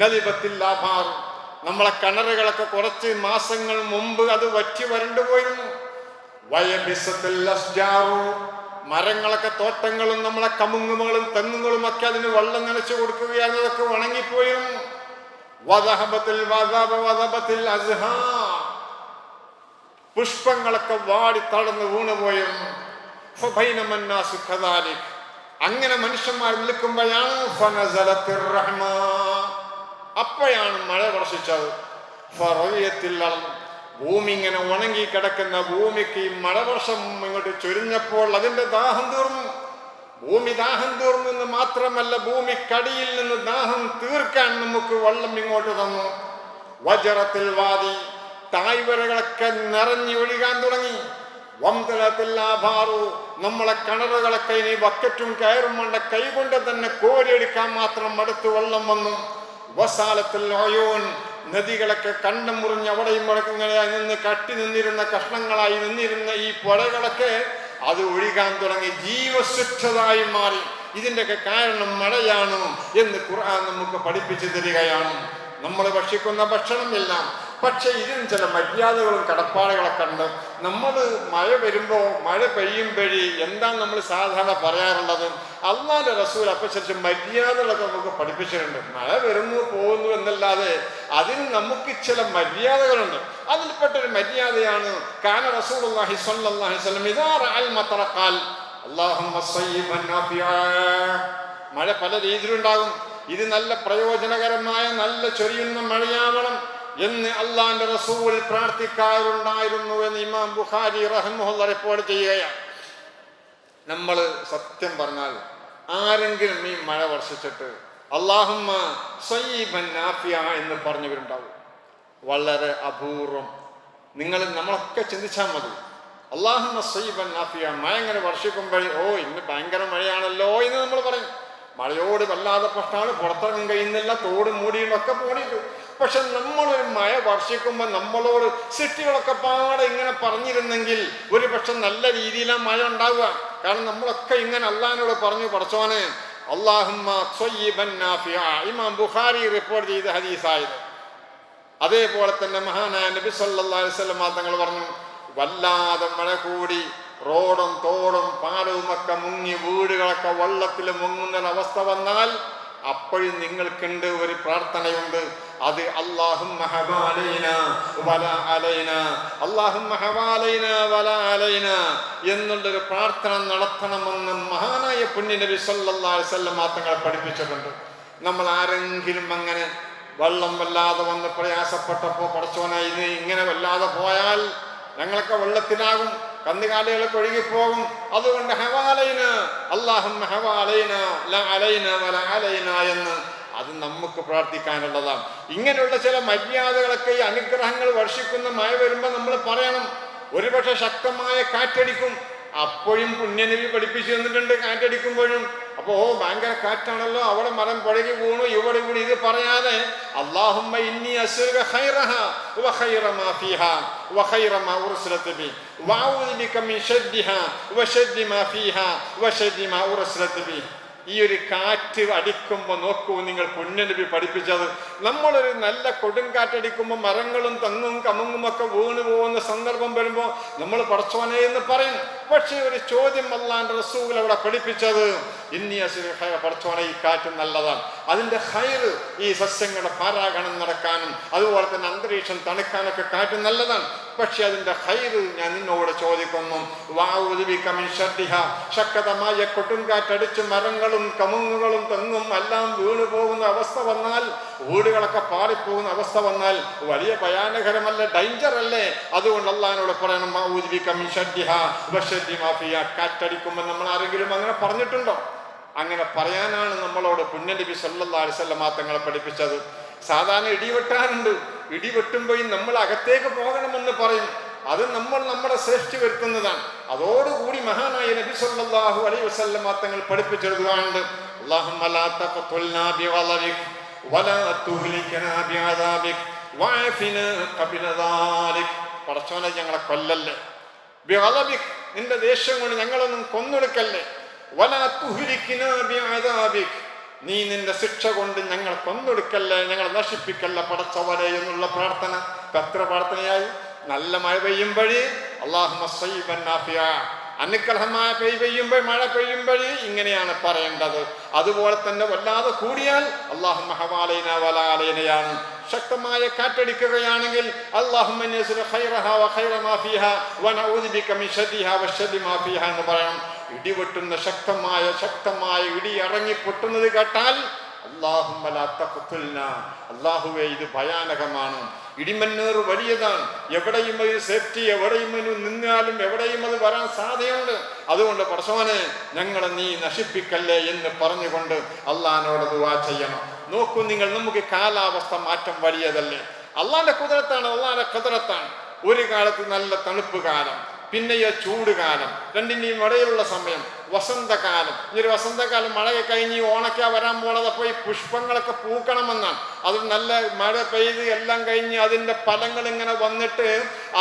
നലിബത്തിൽ ആഭാർ, നമ്മളെ കിണറുകളൊക്കെ കുറച്ച് മാസങ്ങൾ മുമ്പ് അത് വറ്റി വരണ്ടുപോയിരുന്നു. വയബിസത്തിൽ അസ്ജാറു, മരങ്ങളൊക്കെ തോട്ടങ്ങളും നമ്മളെ കമുങ്ങുകളും തെങ്ങുകളും ഒക്കെ അതിന് വെള്ളം നനച്ചു കൊടുക്കുകയാണ്, അതൊക്കെ ഉണങ്ങിപ്പോയിരുന്നു. പുഷ്പങ്ങളൊക്കെ വാടി തളർന്ന് വീണുപോയിരുന്നു. അങ്ങനെ മനുഷ്യന്മാർ നിൽക്കുമ്പോഴാണ് അപ്പോഴാണ് മഴ വർഷിച്ചത്. ഭൂമി ഇങ്ങനെ ഉണങ്ങി കിടക്കുന്ന ഭൂമിക്ക് മഴ വർഷം ഇങ്ങോട്ട് ചൊരിഞ്ഞപ്പോൾ അതിന്റെ ദാഹം തീർന്നു. ഭൂമി ദാഹം തീർന്നു എന്ന് മാത്രമല്ല, ഭൂമിക്കടിയിൽ നിന്ന് ദാഹം തീർക്കാൻ നമുക്ക് വെള്ളം ഇങ്ങോട്ട് തന്നു. വജറത്തിൽ വാതി, തായ്വരകളൊക്കെ നിറഞ്ഞു ഒഴുകാൻ തുടങ്ങി. വംതലത്തില്ലാഭാറു, നമ്മളെ കിണറുകളൊക്കെ ഇനി ബക്കറ്റും കയറും കൊണ്ട് കൈകൊണ്ട് തന്നെ കോരിയെടുക്കാൻ മാത്രം അടുത്ത് വെള്ളം വന്നു. വസാലത്തിൽ ഒയോൻ, നദികളൊക്കെ കണ്ടം മുറിഞ്ഞ് അവിടെയും ഇങ്ങനെ നിന്ന് കട്ടി നിന്നിരുന്ന കഷ്ണങ്ങളായി നിന്നിരുന്ന ഈ പുഴകളൊക്കെ അത് ഒഴുകാൻ തുടങ്ങി, ജീവസുദ്ധതായി മാറി. ഇതിൻ്റെയൊക്കെ കാരണം മഴയാണ് എന്ന് ഖുർആൻ നമുക്ക് പഠിപ്പിച്ചു തരികയാണ്. നമ്മൾ ഭക്ഷിക്കുന്ന ഭക്ഷണമെല്ലാം, പക്ഷെ ഇതിന് ചില മര്യാദകളും കടപ്പാടുകളൊക്കെ ഉണ്ട്. നമ്മൾ മഴ വരുമ്പോൾ, മഴ പെയ്യുമ്പോഴേ എന്താ നമ്മൾ സാധാരണ പറയാറുള്ളത്? അല്ലാഹുവിന്റെ റസൂൽ അപ്പനുസരിച്ച് മര്യാദകളൊക്കെ നമുക്ക് പഠിപ്പിച്ചിട്ടുണ്ട്. മഴ വരുന്നു പോകുന്നു എന്നല്ലാതെ അതിന് നമുക്ക് ചില മര്യാദകളുണ്ട്. അതിൽപ്പെട്ടൊരു മര്യാദയാണ് കാന റസൂലുള്ളാഹി സ്വല്ലല്ലാഹു അലൈഹി വസല്ലം ഇദാ റഅൽ മതറ ഖാൽ അല്ലാഹുമ്മ സയ്യിബൻ നാഫിഅ. മഴ പല രീതിയിലുണ്ടാകും. ഇത് നല്ല പ്രയോജനകരമായ, നല്ല ചൊരിയുന്ന മഴയാവണം എന്ന് അള്ളാന്റെ റസൂൽ പ്രാർത്ഥിക്കാറുണ്ടായിരുന്നു എന്ന് ഇമാം ബുഖാരി റഹിമഹുല്ലാഹ് റിപ്പോർട്ട് ചെയ്യുകയാണ്. നമ്മൾ സത്യം പറഞ്ഞാൽ ആരെങ്കിലും ഈ മഴ വർഷിച്ചിട്ട് അല്ലാഹുമ്മ സയ്യിബൻ നാഫിഅ എന്ന് പറഞ്ഞവരുണ്ടാവും. വളരെ അപൂർവം. നമ്മളൊക്കെ ചിന്തിച്ചാൽ മതി. അല്ലാഹുമ്മ സയ്യിബൻ നാഫിഅ, മഴ ഇങ്ങനെ വർഷിക്കുമ്പോൾ ഇന്ന് ഭയങ്കര മഴയാണല്ലോ എന്ന് നമ്മൾ പറയും. മഴയോട് വല്ലാതെ പ്രശ്നമാണ്, പുറത്തിറങ്ങാൻ കഴിയുന്നില്ല, തോട് മൂടിയിട്ടൊക്കെ പോണിട്ട്. പക്ഷെ നമ്മളൊരു മഴ വർഷിക്കുമ്പോൾ നമ്മളോട് സിറ്റികളൊക്കെ പാടെ ഇങ്ങനെ പറഞ്ഞിരുന്നെങ്കിൽ ഒരു പക്ഷെ നല്ല രീതിയിലാണ് മഴ ഉണ്ടാവുക. കാരണം നമ്മളൊക്കെ ഇങ്ങനെ അള്ളാഹിനോട് പറഞ്ഞു, പടച്ചോനെ അല്ലാഹുമ്മ സയ്യിബൻ നാഫിഅ. ഇമാം ബുഖാരി റിപ്പോർട്ട് ചെയ്ത ഹദീസായത്. അതേപോലെ തന്നെ മഹാനായ നബി സല്ലല്ലാഹു അലൈഹി വസല്ലം തങ്ങൾ പറഞ്ഞു, വല്ലാതെ മഴ കൂടി റോഡും തോടും പാലവും ഒക്കെ മുങ്ങി വീടുകളൊക്കെ വെള്ളത്തിൽ മുങ്ങുന്നൊരവസ്ഥ വന്നാൽ അപ്പോഴും നിങ്ങൾക്കുണ്ട് ഒരു പ്രാർത്ഥനയുണ്ട്. അത് അല്ലാഹുമ്മ ഹവാലൈനാ വലാ അലൈനാ, അല്ലാഹുമ്മ ഹവാലൈനാ വലാ അലൈനാ എന്നുള്ളൊരു പ്രാർത്ഥന നടത്തണമെന്ന് മഹാനായ പുണ്യ നബി സല്ലല്ലാഹു അലൈഹി വസല്ലം തങ്ങൾ പഠിപ്പിച്ചിട്ടുണ്ട്. നമ്മൾ ആരെങ്കിലും അങ്ങനെ വെള്ളം വല്ലാതെ വന്ന് പ്രയാസപ്പെട്ടപ്പോൾ പടച്ചോനെ ഇത് ഇങ്ങനെ വല്ലാതെ പോയാൽ ഞങ്ങളൊക്കെ വെള്ളത്തിനാകും, കന്നുകാലികളൊക്കെ ഒഴുകിപ്പോകും, അതുകൊണ്ട് ഹവാലൈന അല്ലാഹുമ്മ ഹവാലൈന ലാ അലൈന വലാ അലൈന എന്ന് അത് നമുക്ക് പ്രാർത്ഥിക്കാനുള്ളതാണ്. ഇങ്ങനെയുള്ള ചില മര്യാദകളൊക്കെ, ഈ അനുഗ്രഹങ്ങൾ വർഷിക്കുന്ന മഴ വരുമ്പോൾ നമ്മൾ പറയണം. ഒരുപക്ഷെ ശക്തമായ കാറ്റടിക്കും, അപ്പോഴും പുണ്യനബി പഠിപ്പിച്ചു തന്നിട്ടുണ്ട് കാറ്റടിക്കുമ്പോഴും. അപ്പോൾ ഭയങ്കര കാറ്റാണല്ലോ, അവിടെ മരം പുഴകി വീണു, ഇവിടെ വീണു, ഇത് പറയാതെ അല്ലാഹുമ്മ ഇന്നി അസ്അലുക ഖൈറഹ വ ഖൈറ മാ ഫീഹാ വ ഖൈറ മാ ഉർസിലത് ബി വഅഊദു ബിക മിൻ ശർരിഹാ വ ശർരി മാ ഫീഹാ വ ശർരി മാ ഉർസിലത് ബി. ഈ ഒരു കാറ്റ് അടിക്കുമ്പോൾ നോക്കൂ, നിങ്ങൾ പുണ്യനബി പഠിപ്പിച്ചത്. നമ്മളൊരു നല്ല കൊടുങ്കാറ്റടിക്കുമ്പോൾ മരങ്ങളും തെങ്ങും കമുങ്ങും ഒക്കെ വീണു പോകുന്ന സന്ദർഭം വരുമ്പോൾ നമ്മൾ പടച്ചോനെ എന്ന് പറയും. പക്ഷേ ഒരു ചോദ്യം അല്ലാഹുവിന്റെ റസൂൽ അവിടെ പഠിപ്പിച്ചത്, ഇന്നി അസ്അലുക ഖൈറ, പടച്ചോനെ ഈ കാറ്റ് നല്ലതാണ്, അതിന്റെ ഖൈർ ഈ സസ്യങ്ങളുടെ പാരാഗണം നടക്കാനും അതുപോലെ തന്നെ അന്തരീക്ഷം തണുക്കാനൊക്കെ കാറ്റ് നല്ലതാണ്. പക്ഷെ അതിന്റെ ഖൈർ ഞാൻ നിന്നോട് ചോദിക്കുന്നു. വഅഊദു ബിക മിൻ ശർരിഹാ, ശക്തമായ കൊടുങ്കാറ്റടിച്ച് മരങ്ങളും കമുങ്ങുകളും തെങ്ങും എല്ലാം വീണു പോകുന്ന അവസ്ഥ വന്നാൽ, വീടുകളൊക്കെ പാറിപ്പോകുന്ന അവസ്ഥ വന്നാൽ വലിയ ഭയാനകരമല്ല, ഡേഞ്ചർ അല്ലേ? അതുകൊണ്ട് അല്ലാഹുവിനോട് പറയണം, വഅഊദു ബിക മിൻ ശർരിഹാ വ ശർരി മാ ഫീഹാ. കാറ്റടിക്കുമ്പോൾ നമ്മൾ ആരെങ്കിലും അങ്ങനെ പറഞ്ഞിട്ടുണ്ടോ? അങ്ങനെ പറയാനാണ് നമ്മളോട് പുണ്യനബി സല്ലല്ലാഹു അലൈഹി വസല്ലം തങ്ങളെ പഠിപ്പിച്ചത്. സാധാരണ ഇടിവെട്ടാറുണ്ട്, ഇടിവെട്ടുമ്പോൾ നമ്മൾ അകത്തേക്ക് പോകണമെന്ന് പറയും. അത് നമ്മുടെ സേഫ്റ്റി വരുത്തുന്നതാണ്. അതോടുകൂടി മഹാനായ നബി സല്ലല്ലാഹു അലൈഹി വസല്ലം തങ്ങൾ പഠിപ്പിച്ചെടുത്തുകൊണ്ട് അല്ലാഹുമ്മ ലാ തഖ്തുൽനാ ബിഗളബിക വലാ തുഹ്ലികനാ ബിഅദാബിക വഅഫിനാ ഖബല ദാലിക. പടച്ചോനെ ഞങ്ങളെ കൊല്ലല്ലേ, ബിഗളബിക നിന്റെ ദേഷ്യം കൊണ്ട് ഞങ്ങളൊന്നും കൊന്നൊടുക്കല്ലേ, വലാ തുഹ്ലികനാ ബിഅദാബിക നീ നിന്റെ ശിക്ഷ കൊണ്ട് ഞങ്ങൾ കൊന്നൊടുക്കല്ലേ, ഞങ്ങൾ നശിപ്പിക്കല്ല പടച്ചവരെ എന്നുള്ള പ്രാർത്ഥന. എത്ര പ്രാർത്ഥനയായി. നല്ല മഴ പെയ്യുമ്പോഴേ അല്ലാഹുമ്മ സയ്യിബൻ നാഫിഅ, അനുഗ്രഹമായ പെയ്യുമ്പോൾ മഴ പെയ്യുമ്പോൾ ഇങ്ങനെയാണ് പറയേണ്ടത്. അതുപോലെ തന്നെ വല്ലാതെ കൂടിയാൽ അല്ലാഹുമ്മ ഹവാലൈന വലാ അലൈനയാണ്. ശക്തമായ കാറ്റടിക്കുകയാണെങ്കിൽ അല്ലാഹുമ്മ നസ്അല ഖൈറഹാ വ ഖൈറ മാ ഫീഹാ വ നഊദു ബിക മിൻ ശർരിഹാ വ ശർരി മാ ഫീഹാ എന്ന് പറയണം. ഇടിവെട്ടുന്ന ശക്തമായ ഇടി ഇറങ്ങി പൊട്ടുന്നത് കേട്ടാൽ അല്ലാഹുമ്മ ലാ തഖ്തുൽനാ, അല്ലാഹുവേ ഇത് ഭയാനകമാണ്, ഇടിമന്നേറ് വലിയതാണ്, എവിടെയും ഒരു സേഫ്റ്റി, എവിടെയും നിന്നാലും എവിടെയും അത് വരാൻ സാധ്യതയുണ്ട്. അതുകൊണ്ട് പടച്ചോനെ ഞങ്ങളെ നീ നശിപ്പിക്കല്ലേ എന്ന് പറഞ്ഞുകൊണ്ട് അള്ളാഹിനോട് ദുആ ചെയ്യണം. നോക്കൂ നിങ്ങൾ, നമുക്ക് കാലാവസ്ഥ മാറ്റം വലിയതല്ലേ? അള്ളാഹിന്റെ കുദറത്താണ്, അള്ളാഹിന്റെ ഖദറത്താണ്. ഒരു കാലത്ത് നല്ല തണുപ്പ് കാലം, പിന്നെയോ ചൂട് കാലം, രണ്ടിൻ്റെയും ഇടയിലുള്ള സമയം വസന്തകാലം. ഈ ഒരു വസന്തകാലം മഴയൊക്കെ കഴിഞ്ഞ് ഓണക്കാ വരാൻ പോണത്. അപ്പോൾ ഈ പുഷ്പങ്ങളൊക്കെ പൂക്കണമെന്നാണ്. അത് നല്ല മഴ പെയ്ത് എല്ലാം കഴിഞ്ഞ് അതിൻ്റെ ഫലങ്ങൾ ഇങ്ങനെ വന്നിട്ട്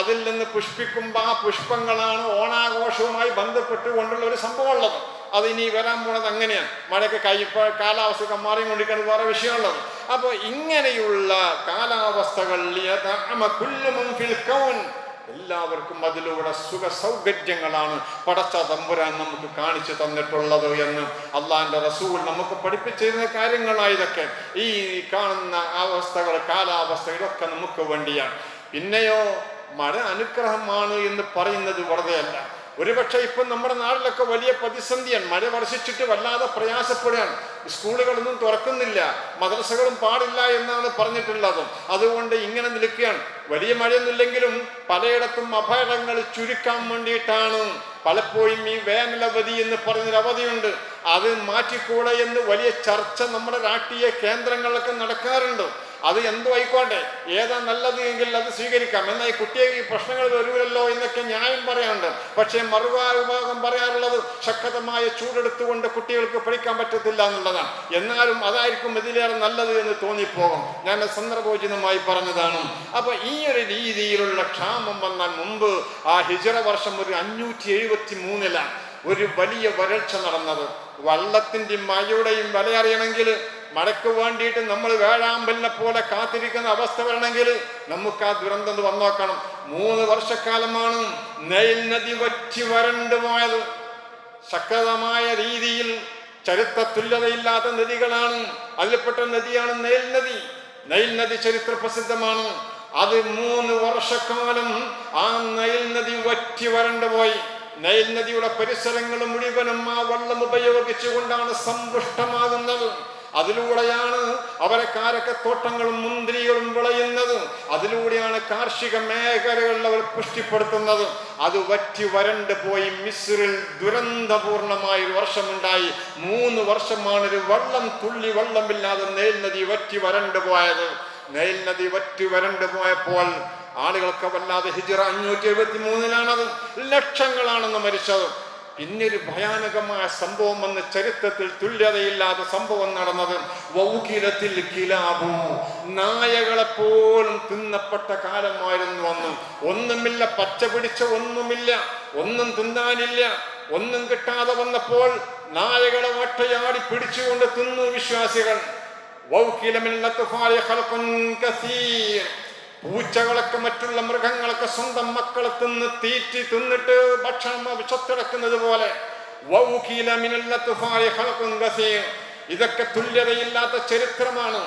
അതിൽ നിന്ന് പുഷ്പിക്കുമ്പോൾ ആ പുഷ്പങ്ങളാണ് ഓണാഘോഷവുമായി ബന്ധപ്പെട്ടുകൊണ്ടുള്ള ഒരു സംഭവം ഉള്ളത്. അത് ഇനി വരാൻ പോണത് അങ്ങനെയാണ്. മഴയൊക്കെ കഴിയുമ്പോൾ കാലാവസ്ഥയൊക്കെ മാറിക്കൊണ്ടിരിക്കുന്നത് വേറെ വിഷയമുള്ളത്. അപ്പോൾ ഇങ്ങനെയുള്ള കാലാവസ്ഥകളിൽ എല്ലാവർക്കും അതിലൂടെ സുഖ സൗകര്യങ്ങളാണ് പടച്ച തമ്പുരാൻ നമുക്ക് കാണിച്ചു തന്നിട്ടുള്ളത് എന്ന് അള്ളാഹിന്റെ റസൂൽ നമുക്ക് പഠിപ്പിച്ചിരുന്ന കാര്യങ്ങളാണ് ഇതൊക്കെ. ഈ കാണുന്ന അവസ്ഥകൾ, കാലാവസ്ഥ, ഇതൊക്കെ നമുക്ക് വേണ്ടിയാണ്. പിന്നെയോ മഴ അനുഗ്രഹമാണ് എന്ന് പറയുന്നത് വെറുതെ അല്ല. ഒരുപക്ഷെ ഇപ്പം നമ്മുടെ നാട്ടിലൊക്കെ വലിയ പ്രതിസന്ധിയാണ്. മഴ വർഷിച്ചിട്ട് വല്ലാതെ പ്രയാസപ്പെടുകയാണ്. സ്കൂളുകളൊന്നും തുറക്കുന്നില്ല, മദ്രസകളും പാടില്ല എന്നാണ് പറഞ്ഞിട്ടുള്ളത്. അതുകൊണ്ട് ഇങ്ങനെ നിൽക്കുകയാണ്. വലിയ മഴയൊന്നുമില്ലെങ്കിലും പലയിടത്തും അപകടങ്ങൾ ചുരുക്കാൻ വേണ്ടിയിട്ടാണ് പലപ്പോഴും ഈ വേനലവധി എന്ന് പറഞ്ഞൊരു അവധിയുണ്ട്, അത് മാറ്റിക്കൂടെ എന്ന് വലിയ ചർച്ച നമ്മുടെ രാഷ്ട്രീയ കേന്ദ്രങ്ങളിലൊക്കെ നടക്കാറുണ്ട്. അത് എന്തോ ആയിക്കോട്ടെ, ഏതാ നല്ലത് എങ്കിൽ അത് സ്വീകരിക്കാം. എന്നാൽ ഈ കുട്ടിയെ ഈ പ്രശ്നങ്ങൾ വരൂലല്ലോ എന്നൊക്കെ ന്യായം പറയാറുണ്ട്. പക്ഷേ മറുവിഭാഗം പറയാറുള്ളത് ശക്തമായ ചൂടെടുത്തുകൊണ്ട് കുട്ടികൾക്ക് പഠിക്കാൻ പറ്റത്തില്ല എന്നുള്ളതാണ്. എന്നാലും അതായിരിക്കും ഇതിലേറെ നല്ലത് എന്ന് തോന്നിപ്പോകും. ഞാൻ സന്ദർഭോചിതമായി പറഞ്ഞതാണ്. അപ്പൊ ഈ ഒരു രീതിയിലുള്ള ക്ഷാമം വന്നാൽ മുമ്പ് ആ ഹിജ്റ വർഷം ഒരു 573 ഒരു വലിയ വരൾച്ച നടന്നത്. വെള്ളത്തിൻ്റെയും മഴയുടെയും വില അറിയണമെങ്കിൽ, മഴയ്ക്ക് വേണ്ടിയിട്ട് നമ്മൾ വേഴാമ്പലിനെ പോലെ കാത്തിരിക്കുന്ന അവസ്ഥ വരണമെങ്കിൽ നമുക്ക് ആ ദുരന്തം വന്നു നോക്കണം. 3 വർഷക്കാലമാണ് നൈൽ നദി വറ്റി വരണ്ടു പോയത്. ശക്തമായ രീതിയിൽ ചരിത്ര തുല്യതയില്ലാത്ത നദികളാണ്. അതിൽപ്പെട്ട നദിയാണ് നൈൽ നദി. നൈൽ നദി ചരിത്ര പ്രസിദ്ധമാണ്. അത് 3 വർഷക്കാലം ആ നൈൽ നദി വറ്റി വരണ്ടു പോയി. നൈൽ നദിയുടെ പരിസരങ്ങൾ മുഴുവനും ആ വെള്ളം ഉപയോഗിച്ചുകൊണ്ടാണ് സമ്പുഷ്ടമാകുന്നത്. അതിലൂടെയാണ് അവരെ കാരക്കത്തോട്ടങ്ങളും മുന്തിരികളും വിളയുന്നത്. അതിലൂടെയാണ് കാർഷിക മേഖലകളിൽ അവർ പുഷ്ടിപ്പെടുത്തുന്നത്. അത് വറ്റി വരണ്ട് പോയി. മിസ്രിൽ ദുരന്തപൂർണമായൊരു വർഷമുണ്ടായി. 3 വർഷമാണ് ഒരു തുള്ളി വെള്ളമില്ലാതെ നൈൽ നദി വറ്റി വരണ്ടു പോയത്. നൈൽ നദി വറ്റി വരണ്ടു പോയപ്പോൾ ആളുകൾക്ക് വല്ലാതെ. ഹിജ്റ 573 ലക്ഷങ്ങളാണെന്ന് മരിച്ചത്. പിന്നൊരു ഭയാനകമായ സംഭവം വന്ന് ചരിത്രത്തിൽ തുല്യതയില്ലാത്ത സംഭവം നടന്നത്. വൗകിലത്തിൽ കിലാബു, നായകളെപ്പോലും തിന്നപ്പെട്ട കാലമായിരുന്നു അന്ന്. ഒന്നുമില്ല, പച്ച പിടിച്ച ഒന്നുമില്ല, ഒന്നും തിന്നാനില്ല, ഒന്നും കിട്ടാതെ വന്നപ്പോൾ നായകളെ ഒറ്റയാടി പിടിച്ചുകൊണ്ട് തിന്നു വിശ്വാസികൾ. പൂച്ചകളൊക്കെ മറ്റുള്ള മൃഗങ്ങളൊക്കെ സ്വന്തം മക്കളെ തിന്നിട്ട് ഭക്ഷണം വിഷത്തിടക്കുന്നത് പോലെ. ഇതൊക്കെ തുല്യതയില്ലാത്ത ചരിത്രമാണ്.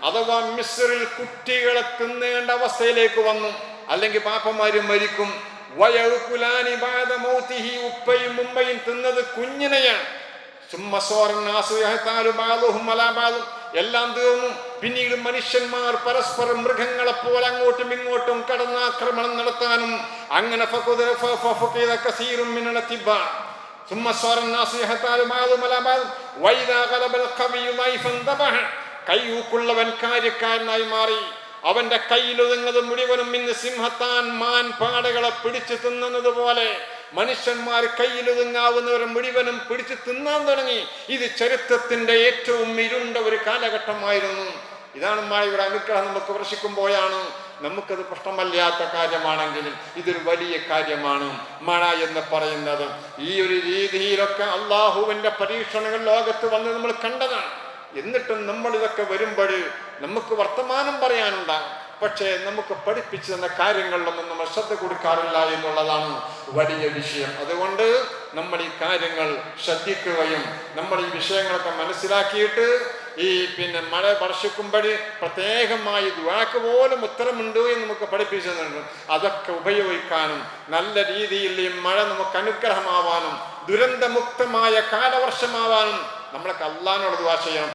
അഥവാ മിസ്രിൽ കുട്ടികളെ തിന്നേണ്ട അവസ്ഥയിലേക്ക് വന്നു. അല്ലെങ്കിൽ പാപ്പന്മാരും മരിക്കും. ഉപ്പയും ഉമ്മയും തിന്നത് കുഞ്ഞിനെയാണ്. എല്ലാം തീർന്നു. പിന്നീട് മനുഷ്യന്മാർ പരസ്പരം മൃഗങ്ങളെ പോലെ അങ്ങോട്ടും ഇങ്ങോട്ടും കടന്നാക്രമണം നടത്താനും അങ്ങനെ കൈയൂക്കുള്ളവൻ കാര്യക്കാരനായി മാറി. അവന്റെ കയ്യിലൊതുങ്ങത് മുഴുവനും ഇന്ന് സിംഹത്താൻ മാൻ പാടകളെ പിടിച്ചു തിന്നുന്നത് പോലെ മനുഷ്യന്മാർ കയ്യിലൊതുങ്ങാവുന്നവരെ മുഴുവനും പിടിച്ചു തിന്നാൻ തുടങ്ങി. ഇത് ചരിത്രത്തിന്റെ ഏറ്റവും ഇരുണ്ട ഒരു കാലഘട്ടമായിരുന്നു. ഇതാണ് മഴയുടെ അനുഗ്രഹം നമുക്ക് വർഷിക്കുമ്പോഴാണ് നമുക്കത് പ്രശ്നമല്ലാത്ത കാര്യമാണെങ്കിലും ഇതൊരു വലിയ കാര്യമാണ് മഴ എന്ന് പറയുന്നത്. ഈ ഒരു രീതിയിലൊക്കെ അള്ളാഹുവിന്റെ പരീക്ഷണങ്ങൾ ലോകത്ത് വന്ന് നമ്മൾ കണ്ടതാണ്. എന്നിട്ടും നമ്മൾ ഇതൊക്കെ വരുമ്പോൾ നമുക്ക് വർത്തമാനം പറയാനുണ്ടാകും, പക്ഷേ നമുക്ക് പഠിപ്പിച്ചു തന്ന കാര്യങ്ങളിലൊന്നും നമ്മൾ ശ്രദ്ധ കൊടുക്കാറില്ല എന്നുള്ളതാണ് വലിയ വിഷയം. അതുകൊണ്ട് നമ്മൾ ഈ കാര്യങ്ങൾ ശ്രദ്ധിക്കുകയും നമ്മൾ ഈ വിഷയങ്ങളൊക്കെ മനസ്സിലാക്കിയിട്ട് ഈ മഴ വർഷിക്കുമ്പോൾ പ്രത്യേകമായി ദുആക്ക് പോലും ഉത്തരമുണ്ട് എന്ന് നമുക്ക് പഠിപ്പിച്ചു തന്നിട്ടുണ്ട്. അതൊക്കെ ഉപയോഗിക്കാനും നല്ല രീതിയിൽ ഈ മഴ നമുക്ക് അനുഗ്രഹമാവാനും ദുരന്തമുക്തമായ കാലവർഷമാവാനും നമ്മളൊക്കെ അല്ലാഹുവിനോട് ദുആ ചെയ്യണം.